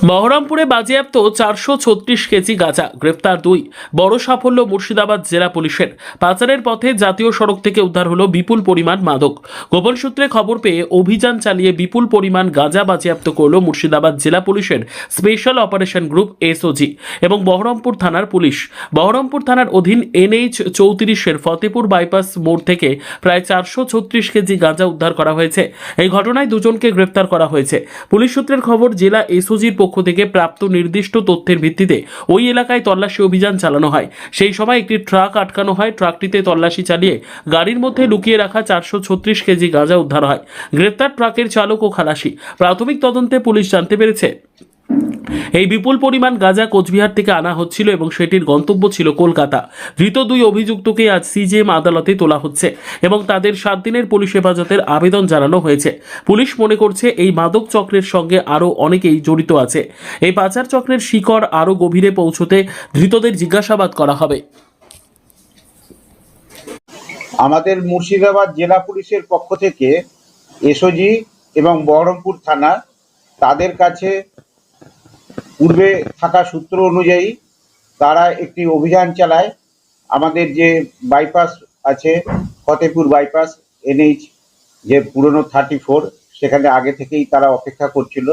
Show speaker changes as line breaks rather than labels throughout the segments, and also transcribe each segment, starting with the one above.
বহরমপুরে বাজেয়াপ্ত 436 কেজি গাঁজা, গ্রেফতার 2। বড় সাফল্য মুর্শিদাবাদ জেলা পুলিশের। পাচারের পথে জাতীয় সড়ক থেকে উদ্ধার হলো বিপুল পরিমাণ মাদক। গোপন সূত্রে খবর পেয়ে অভিযান চালিয়ে বিপুল পরিমাণ গাঁজা বাজেয়াপ্ত করল মুর্শিদাবাদ জেলা পুলিশের স্পেশাল অপারেশন গ্রুপ এসওজি এবং বহরমপুর থানার পুলিশ। বহরমপুর থানার অধীন NH 34-এর ফতেপুর বাইপাস মোড় থেকে প্রায় 436 কেজি গাঁজা উদ্ধার করা হয়েছে। এই ঘটনায় দুজনকে গ্রেফতার করা হয়েছে। পুলিশ সূত্রের খবর, জেলা এসওজির পক্ষ থেকে প্রাপ্ত নির্দিষ্ট তথ্যের ভিত্তিতে ওই এলাকায় তল্লাশি অভিযান চালানো হয়। সেই সময় একটি ট্রাক আটকানো হয়। ট্রাকটিতে তল্লাশি চালিয়ে গাড়ির মধ্যে লুকিয়ে রাখা 436 কেজি গাঁজা উদ্ধার হয়। গ্রেপ্তার ট্রাকের চালক ও খালাসি। প্রাথমিক তদন্তে পুলিশ জানতে পেরেছে এই বিপুল পরিমাণ গাঁজা কোচবিহার থেকে আনা হচ্ছিল এবং সেটির গন্তব্য ছিল কলকাতা। ধৃত 2 অভিযুক্তকে আজ সিজিএম আদালতে তোলা হচ্ছে এবং তাদের 7 দিনের পুলিশ হেফাজতের আবেদন জানানো হয়েছে। পুলিশ মনে করছে এই মাদক চক্রের সঙ্গে আরও অনেকেই জড়িত আছে। এই পাচার চক্রের শিকড় আরও গভীরে পৌঁছতে ধৃতদের জিজ্ঞাসাবাদ করা হবে।
আমাদের মুর্শিদাবাদ জেলা পুলিশের পক্ষ থেকে এসওজি এবং বহরমপুর থানা তাদের কাছে পূর্বে থাকা সূত্র অনুযায়ী তারা একটি অভিযান চালায়। আমাদের যে বাইপাস আছে, ফতেপুর বাইপাস NH যে পুরনো 34, সেখানে আগে থেকেই তারা অপেক্ষা করছিল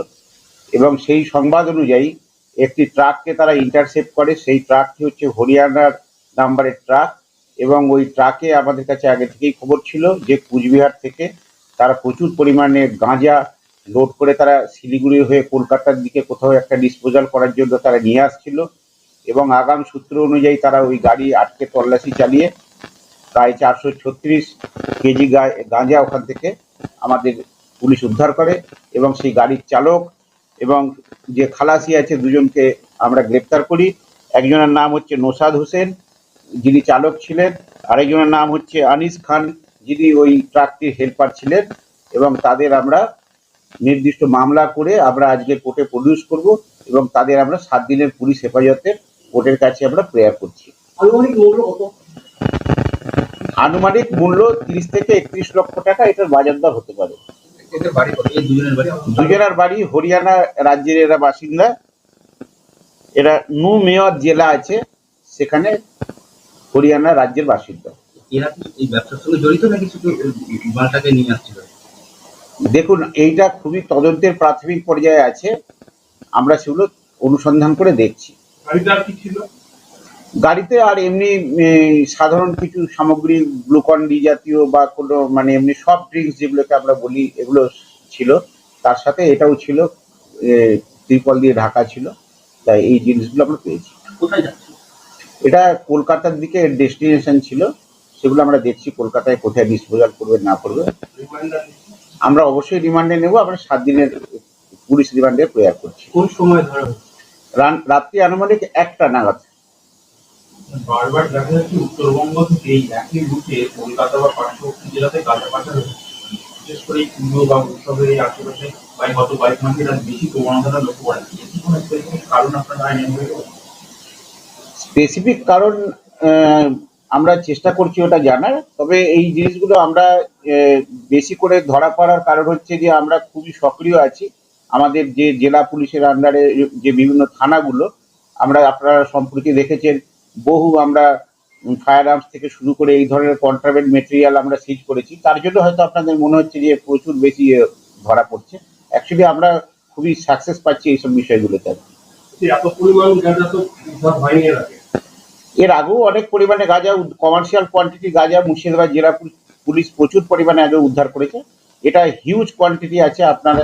এবং সেই সংবাদ অনুযায়ী একটি ট্রাককে তারা ইন্টারসেপ্ট করে। সেই ট্রাকটি হচ্ছে হরিয়ানার নাম্বারের ট্রাক এবং ওই ট্রাকে আমাদের কাছে আগে থেকেই খবর ছিল যে কুচবিহার থেকে তারা প্রচুর পরিমাণে গাঁজা লোড করে তারা শিলিগুড়ি হয়ে কলকাতার দিকে কোথাও একটা ডিসপোজাল করার জন্য তারা নিয়ে আসছিল এবং আগাম সূত্র অনুযায়ী তারা ওই গাড়ি আটকে তল্লাশি চালিয়ে প্রায় 436 কেজি গাঁজা ওখান থেকে আমাদের পুলিশ উদ্ধার করে এবং সেই গাড়ির চালক এবং যে খালাসি আছে দুজনকে আমরা গ্রেপ্তার করি। একজনের নাম হচ্ছে নোসাদ হোসেন, যিনি চালক ছিলেন, আরেকজনের নাম হচ্ছে আনিস খান, যিনি ওই ট্রাকটির হেল্পার ছিলেন এবং তাদের আমরা নির্দিষ্ট মামলা করে আমরা আজকে কোর্টে প্রডিউস করব এবং তাদের আমরা 7 দিনের পুলিশ হেফাজতে কোর্টের কাছে আমরা প্রেয়ার করছি। আনুমানিক মূল্য 30 থেকে 31 লক্ষ টাকা এটার বাজার দর হতে পারে। দুজনের বাড়ি হরিয়ানা রাজ্যের এরা বাসিন্দা। এরা নু মেয়র জেলা আছে, সেখানে হরিয়ানা রাজ্যের বাসিন্দা।
এরা কি এই ব্যবসার সঙ্গে জড়িত নাকি শুধু মালটাকে নিয়ে আসছিল?
দেখুন, এইটা খুবই তদন্তের প্রাথমিক পর্যায়ে আছে, আমরা সেগুলো অনুসন্ধান করে দেখছি। গাড়িতে আর এমনি সাধারণ কিছু সামগ্রী, গ্লুকন ডি জাতীয় বা কোনো মানে এমনি সফট ড্রিঙ্কস যেগুলোকে আমরা বলি, এগুলো ছিল। তার সাথে এটাও ছিল, ত্রিপল দিয়ে ঢাকা ছিল। তাই এই জিনিসগুলো আমরা পেয়েছি।
কোথায় যাচ্ছে
এটা? কলকাতার দিকে ডেস্টিনেশন ছিল, সেগুলো আমরা দেখছি কলকাতায় কোথায় ডিসপোজাল করবে না করবে। আমরা অবশ্যই রিমান্ডে নেব। আমরা 7 দিনের পুলিশ রিমান্ডে প্রেয়ার করছি।
কোন সময় ধরা হচ্ছে?
রাত্রি আনুমানিক 1টা নাগাদ।
বারবার দেখা যাচ্ছে উত্তরবঙ্গ থেকে এই একই রুটে কলকাতা বা পার্শ্ববর্তী জেলাতে গাঁজা পাচার হচ্ছে। বিশেষ করে এই পুজো বা উৎসবের এই আশেপাশে গত কয়েক মাসে এর বেশি প্রবণতা লক্ষ্য করা যাচ্ছে। কি কোনো স্পেসিফিক কারণ আপনারা আইন
স্পেসিফিক কারণ আমরা চেষ্টা করছি ওটা জানার। তবে এই জিনিসগুলো আমরা বেশি করে ধরা পড়ার কারণ হচ্ছে যে আমরা খুবই সক্রিয় আছি। আমাদের যে জেলা পুলিশের আন্ডারে যে বিভিন্ন থানাগুলো, আমরা আপনারা সম্প্রতি দেখেছেন বহু আমরা ফায়ার আর্মস থেকে শুরু করে এই ধরনের কন্ট্রাব্যান্ড মেটেরিয়াল আমরা সিজ করেছি। তার জন্য হয়তো আপনাদের মনে হচ্ছে যে প্রচুর বেশি ধরা পড়ছে। অ্যাকচুয়ালি আমরা খুবই সাকসেস পাচ্ছি এইসব বিষয়গুলোতে।
এত পরিমাণ গাঁজা তো উদ্ধার হয়নি
এর আগেও অনেক পরিমাণে গাঁজা, কমার্শিয়াল কোয়ান্টিটি গাঁজা মুর্শিদাবাদ জেলা পুলিশ প্রচুর পরিমাণে আগে উদ্ধার করেছে। এটা হিউজ কোয়ান্টিটি আছে। আপনারা